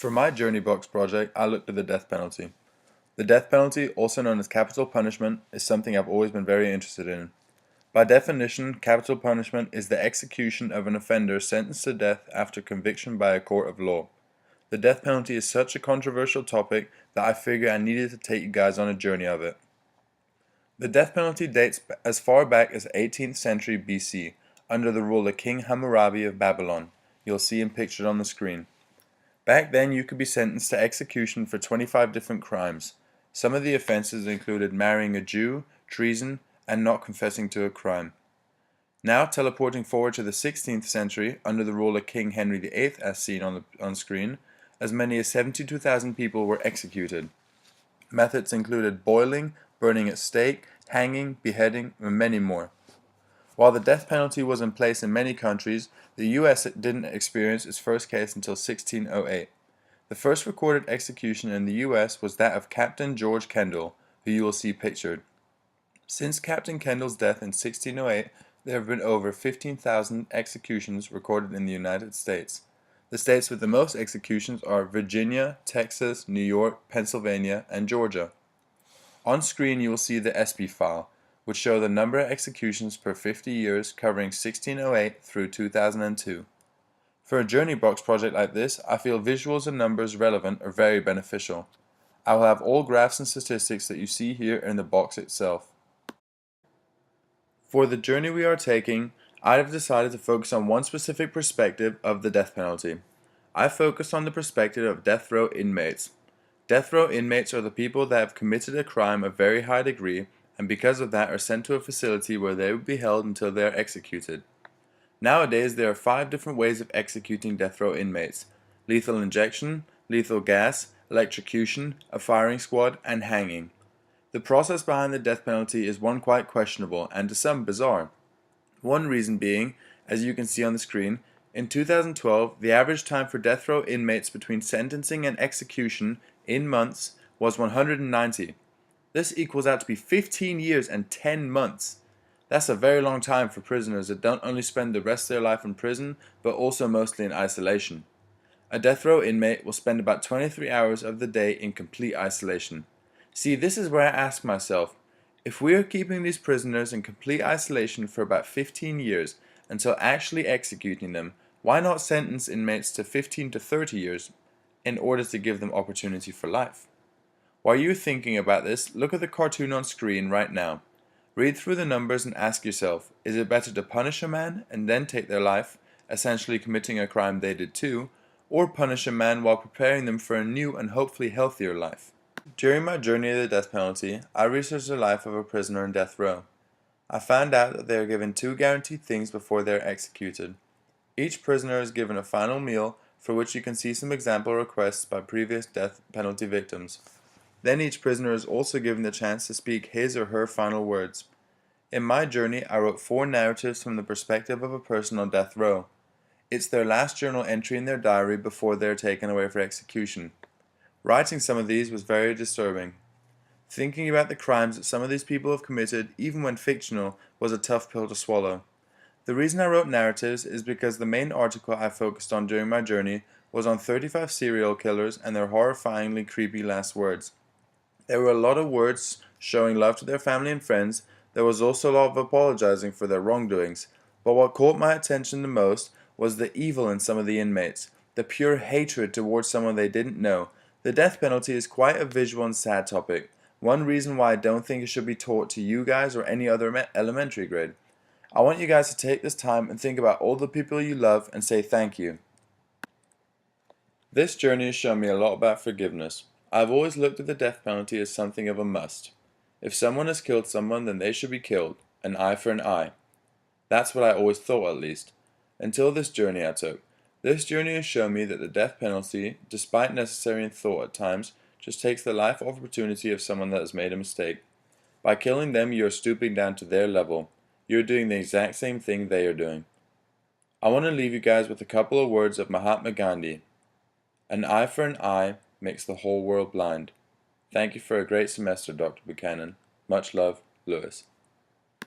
For my Journey Box project, I looked at the death penalty. The death penalty, also known as capital punishment, is something I've always been very interested in. By definition, capital punishment is the execution of an offender sentenced to death after conviction by a court of law. The death penalty is such a controversial topic that I figured I needed to take you guys on a journey of it. The death penalty dates as far back as 18th century BC, under the rule of King Hammurabi of Babylon. You'll see him pictured on the screen. Back then you could be sentenced to execution for 25 different crimes. Some of the offenses included marrying a Jew, treason, and not confessing to a crime. Now teleporting forward to the 16th century, under the rule of King Henry VIII as seen on screen, as many as 72,000 people were executed. Methods included boiling, burning at stake, hanging, beheading, and many more. While the death penalty was in place in many countries, the US didn't experience its first case until 1608. The first recorded execution in the US was that of Captain George Kendall, who you will see pictured. Since Captain Kendall's death in 1608, there have been over 15,000 executions recorded in the United States. The states with the most executions are Virginia, Texas, New York, Pennsylvania, and Georgia. On screen you will see the ESPY file, which show the number of executions per 50 years covering 1608 through 2002. For a Journey Box project like this, I feel visuals and numbers relevant are very beneficial. I will have all graphs and statistics that you see here in the box itself. For the journey we are taking, I have decided to focus on one specific perspective of the death penalty. I focused on the perspective of death row inmates. Death row inmates are the people that have committed a crime of very high degree and because of that are sent to a facility where they will be held until they are executed. Nowadays there are 5 different ways of executing death row inmates: lethal injection, lethal gas, electrocution, a firing squad, and hanging. The process behind the death penalty is one quite questionable and to some bizarre. One reason being, as you can see on the screen, in 2012 the average time for death row inmates between sentencing and execution in months was 190. This equals out to be 15 years and 10 months. That's a very long time for prisoners that don't only spend the rest of their life in prison, but also mostly in isolation. A death row inmate will spend about 23 hours of the day in complete isolation. See, this is where I ask myself, if we are keeping these prisoners in complete isolation for about 15 years until actually executing them, why not sentence inmates to 15 to 30 years in order to give them opportunity for life? While you're thinking about this, look at the cartoon on screen right now. Read through the numbers and ask yourself, is it better to punish a man and then take their life, essentially committing a crime they did too, or punish a man while preparing them for a new and hopefully healthier life? During my journey of the death penalty, I researched the life of a prisoner in death row. I found out that they are given 2 guaranteed things before they are executed. Each prisoner is given a final meal, for which you can see some example requests by previous death penalty victims. Then each prisoner is also given the chance to speak his or her final words. In my journey, I wrote 4 narratives from the perspective of a person on death row. It's their last journal entry in their diary before they are taken away for execution. Writing some of these was very disturbing. Thinking about the crimes that some of these people have committed, even when fictional, was a tough pill to swallow. The reason I wrote narratives is because the main article I focused on during my journey was on 35 serial killers and their horrifyingly creepy last words. There were a lot of words showing love to their family and friends. There was also a lot of apologizing for their wrongdoings. But what caught my attention the most was the evil in some of the inmates, the pure hatred towards someone they didn't know. The death penalty is quite a visual and sad topic. One reason why I don't think it should be taught to you guys or any other elementary grade. I want you guys to take this time and think about all the people you love and say thank you. This journey has shown me a lot about forgiveness. I've always looked at the death penalty as something of a must. If someone has killed someone, then they should be killed. An eye for an eye. That's what I always thought, at least. Until this journey I took. This journey has shown me that the death penalty, despite necessary in thought at times, just takes the life opportunity of someone that has made a mistake. By killing them, you are stooping down to their level. You are doing the exact same thing they are doing. I want to leave you guys with a couple of words of Mahatma Gandhi. An eye for an eye makes the whole world blind. Thank you for a great semester, Dr. Buchanan. Much love, Lewis.